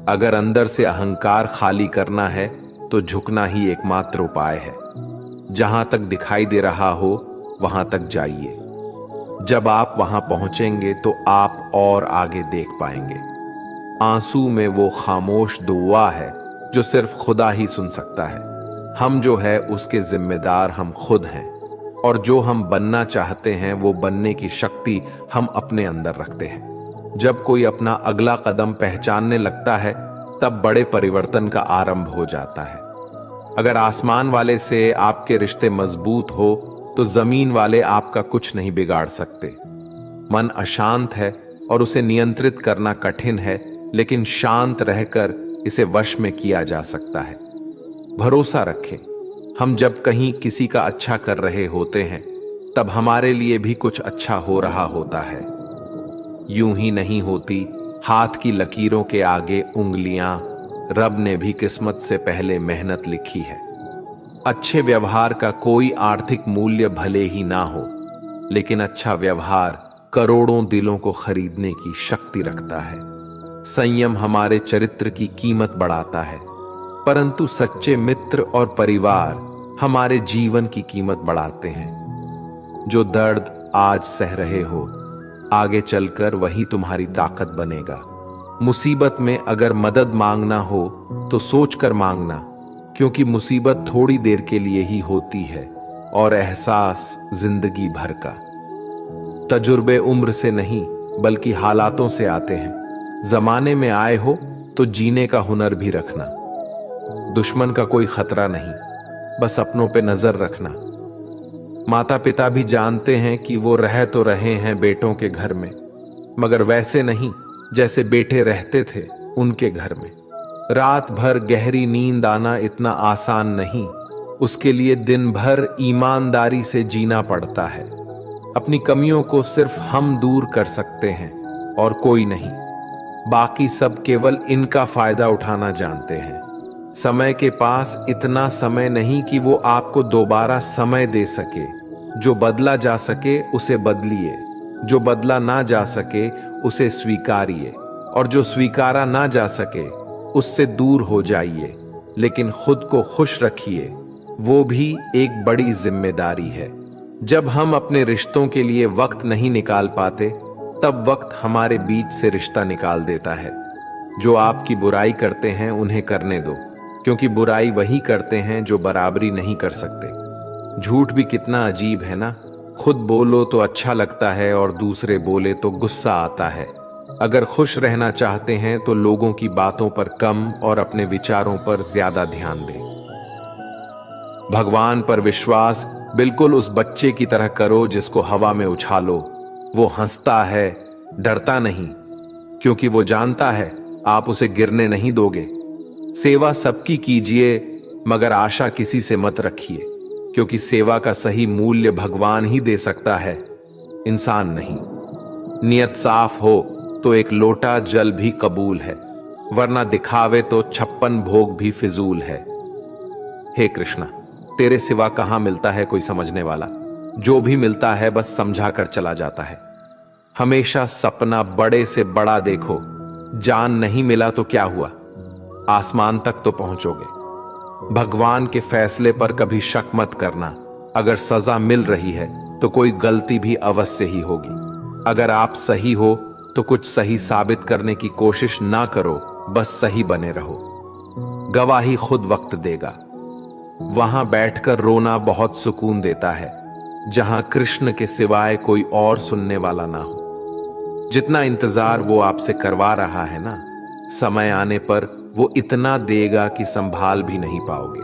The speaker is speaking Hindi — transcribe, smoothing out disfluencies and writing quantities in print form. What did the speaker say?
अगर अंदर से अहंकार खाली करना है तो झुकना ही एकमात्र उपाय है। जहां तक दिखाई दे रहा हो वहां तक जाइए। जब आप वहां पहुंचेंगे तो आप और आगे देख पाएंगे। आंसू में वो खामोश दुआ है जो सिर्फ खुदा ही सुन सकता है। हम जो है उसके जिम्मेदार हम खुद हैं, और जो हम बनना चाहते हैं वो बनने की शक्ति हम अपने अंदर रखते हैं। जब कोई अपना अगला कदम पहचानने लगता है तब बड़े परिवर्तन का आरंभ हो जाता है। अगर आसमान वाले से आपके रिश्ते मजबूत हो तो जमीन वाले आपका कुछ नहीं बिगाड़ सकते। मन अशांत है और उसे नियंत्रित करना कठिन है, लेकिन शांत रहकर इसे वश में किया जा सकता है। भरोसा रखें, हम जब कहीं किसी का अच्छा कर रहे होते हैं तब हमारे लिए भी कुछ अच्छा हो रहा होता है। यूं ही नहीं होती हाथ की लकीरों के आगे उंगलियां, रब ने भी किस्मत से पहले मेहनत लिखी है। अच्छे व्यवहार का कोई आर्थिक मूल्य भले ही ना हो, लेकिन अच्छा व्यवहार करोड़ों दिलों को खरीदने की शक्ति रखता है। संयम हमारे चरित्र की कीमत बढ़ाता है, परंतु सच्चे मित्र और परिवार हमारे जीवन की कीमत बढ़ाते हैं। जो दर्द आज सह रहे हो, आगे चलकर वही तुम्हारी ताकत बनेगा। मुसीबत में अगर मदद मांगना हो तो सोचकर मांगना, क्योंकि मुसीबत थोड़ी देर के लिए ही होती है और एहसास जिंदगी भर का। तजुर्बे उम्र से नहीं बल्कि हालातों से आते हैं। जमाने में आए हो तो जीने का हुनर भी रखना। दुश्मन का कोई खतरा नहीं, बस अपनों पे नजर रखना। माता पिता भी जानते हैं कि वो रह तो रहे हैं बेटों के घर में, मगर वैसे नहीं जैसे बेटे रहते थे उनके घर में। रात भर गहरी नींद आना इतना आसान नहीं, उसके लिए दिन भर ईमानदारी से जीना पड़ता है। अपनी कमियों को सिर्फ हम दूर कर सकते हैं और कोई नहीं। बाकी सब केवल इनका फायदा उठाना जानते हैं। समय के पास इतना समय नहीं कि वो आपको दोबारा समय दे सके। जो बदला जा सके उसे बदलिए, जो बदला ना जा सके उसे स्वीकारिए, और जो स्वीकारा ना जा सके उससे दूर हो जाइए। लेकिन खुद को खुश रखिए, वो भी एक बड़ी जिम्मेदारी है। जब हम अपने रिश्तों के लिए वक्त नहीं निकाल पाते तब वक्त हमारे बीच से रिश्ता निकाल देता है। जो आपकी बुराई करते हैं उन्हें करने दो, क्योंकि बुराई वही करते हैं जो बराबरी नहीं कर सकते। झूठ भी कितना अजीब है ना, खुद बोलो तो अच्छा लगता है और दूसरे बोले तो गुस्सा आता है। अगर खुश रहना चाहते हैं तो लोगों की बातों पर कम और अपने विचारों पर ज्यादा ध्यान दें। भगवान पर विश्वास बिल्कुल उस बच्चे की तरह करो जिसको हवा में उछालो। वो हंसता है, डरता नहीं, क्योंकि वो जानता है आप उसे गिरने नहीं दोगे। सेवा सबकी कीजिए, मगर आशा किसी से मत रखिए, क्योंकि सेवा का सही मूल्य भगवान ही दे सकता है, इंसान नहीं। नियत साफ हो तो एक लोटा जल भी कबूल है, वरना दिखावे तो 56 भोग भी फिजूल है। हे कृष्णा, तेरे सिवा कहां मिलता है कोई समझने वाला। जो भी मिलता है बस समझा कर चला जाता है। हमेशा सपना बड़े से बड़ा देखो। जान नहीं मिला तो क्या हुआ, आसमान तक तो पहुंचोगे। भगवान के फैसले पर कभी शक मत करना। अगर सजा मिल रही है तो कोई गलती भी अवश्य ही होगी। अगर आप सही हो तो कुछ सही साबित करने की कोशिश ना करो, बस सही बने रहो। गवाही खुद वक्त देगा। वहां बैठकर रोना बहुत सुकून देता है, जहां कृष्ण के सिवाय कोई और सुनने वाला ना हो। जितना इंतजार वो आपसे करवा रहा है ना, समय आने पर वो इतना देगा कि संभाल भी नहीं पाओगे।